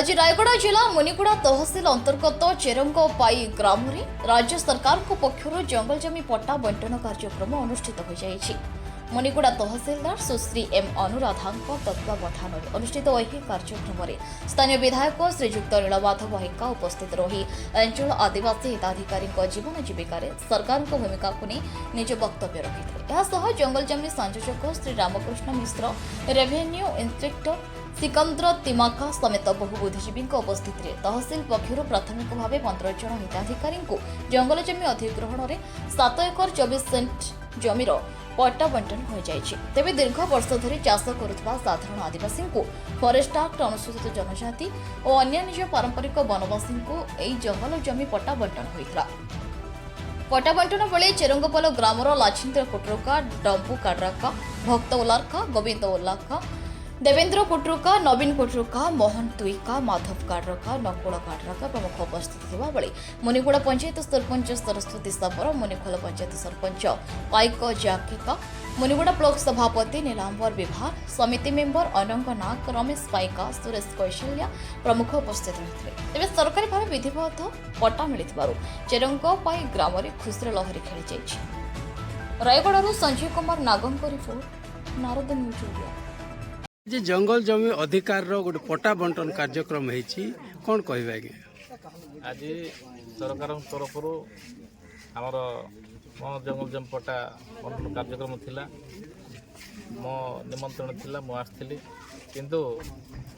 आज रायगढ़ जिला मुनिगुड़ा तहसिल अंतर्गत चेरंगपाई ग्राम में राज्य सरकार पक्षर जंगल जमी पट्टा बंटन कार्यक्रम अनुष्ठित हो जाएगी। मुनिगुड़ा तहसिलदार सुश्री एम अनुराधा तत्वावधान में अनुष्ठित यह कार्यक्रम में स्थानीय विधायक श्रीजुक्त नीलमाधव बहिका उपस्थित रही अंचल आदिवासी हिताधिकारी जीवन जीविका सरकार भूमिका को नहीं निज वक्तव्य रखिते। जंगल जमी संयोजक श्री रामकृष्ण मिश्र, रेवेन्यू इंस्पेक्टर सिकंदर तिमाका समेत बहु बुद्धिजीवी उपस्थित तहसिल पक्षर प्राथमिक भाव 15 जन हिताधिकारी जंगल जमी अधिग्रहण में 7 एकर 24 सेंट जमीर पट्टा बंटन हो जाएगी। तेबे दीर्घ वर्ष धरी चाष करुवा साधारण आदिवासी फरेस्ट एक्ट अनुसूचित जनजाति और अन्य निज पारंपरिक वनवासी जंगल जमी पट्टा बंटन होता। पट्टा बंटन बेले चेरंगपाल ग्रामर लाछिंद्र कुटरुका, डंपू काड्राका, भक्त ओलारका, गोविंद ओलाका, देवेंद्र कुटरुका, नवीन कुटरुका, मोहन तुईका, माधव काड्रका, नकुल काड्रका प्रमुख उपस्थित थिबा बेले मुनिगुड़ा पंचायत सरपंच सरस्वती साबर, मुनिखोल पंचायत सरपंच पाइक जाकेका, मुनिगुड़ा ब्लॉक सभापति नीलांबर विभार, समिति मेंबर अनंग नाग, रमेश पाइका, सुरेश कौशल्या प्रमुख उपस्थित रहिथिले। तेबे सरकारी भाव विधिवत पट्टा मिलिथिबारु चेरंगपाई ग्राम में खुशीर लहरी खेली जाइछि। रायगढ़ संजय कुमार नागंक रिपोर्ट, नारद न्यूज इंडिया। जे जंगल जमी अधिकार गोटे पट्टा बंटन कार्यक्रम होती कौन कह आज सरकार तरफ आमर मो जंगल जमी पट्टा बंटन कार्यक्रम थिला मो निमंत्रण थिला मु आसली किंतु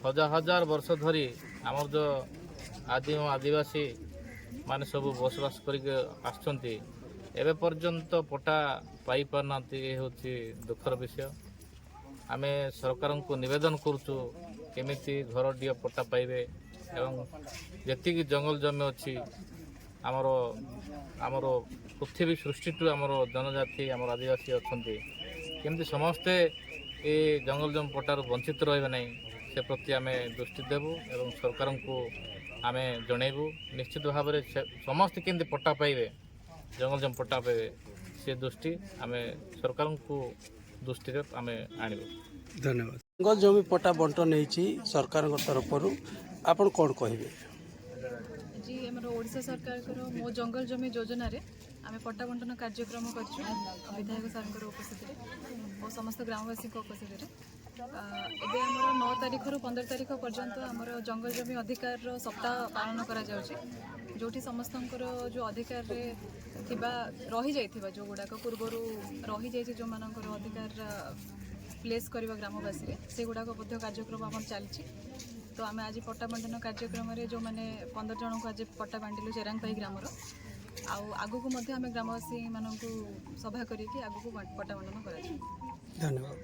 हजार हजार वर्ष धरी आमर जो आदिवासी माने सब बसवास करके आसछंती एबे पर्यंत पट्टा पाई पारना होची दुखर विषय। आमे सरकार को निवेदन करुचु केमिति घर डी पट्टा पाइबे एवं जेतिकी जंगल जमी अच्छी आमर आमर पृथ्वी सृष्टि आमर जनजाति आमर आदिवासी अच्छा केमती समस्ते ये जंगल जमी पट्टार वंचित रहे ना से प्रति आमे दृष्टि देबू एवं सरकार को आमे जनइबू निश्चित भाव में समस्ते केमती पट्टा पाइबे जंगल जमी पट्टा पाइबे से दृष्टि आमे सरकार को दृष्टि आमे आनिबू। धन्यवाद। जंगल जमी पट्टा बंटन होती सरकार तरफ आपण कौन कहे जी आम ओडिशा सरकार मो जंगल जमी योजना रे आम पट्टा बंटन कार्यक्रम कर विधायक सर उपस्थित और समस्त ग्रामवासी उपस्थित एवं आम 9 तारीख रु 15 तारीख पर्यंत आमर जंगल जमी अधिकार सप्ताह पालन करा जोठी समस्त जो अधिकार रही जाइथिबा जो गुड़ाक पूर्वर रही जाइए जो मानकर अधिकार प्लेस करवा ग्रामवासी से गुड़ाक कार्यक्रम आम चलती। तो आम आज पट्टा बंटन कार्यक्रम जो मैंने 15 जन को आज पट्टा बांटिलु चेरंगपाई ग्रामर आगू को आम ग्रामवासी मानक सभा करके आगू पट्टा बंटन कर। धन्यवाद।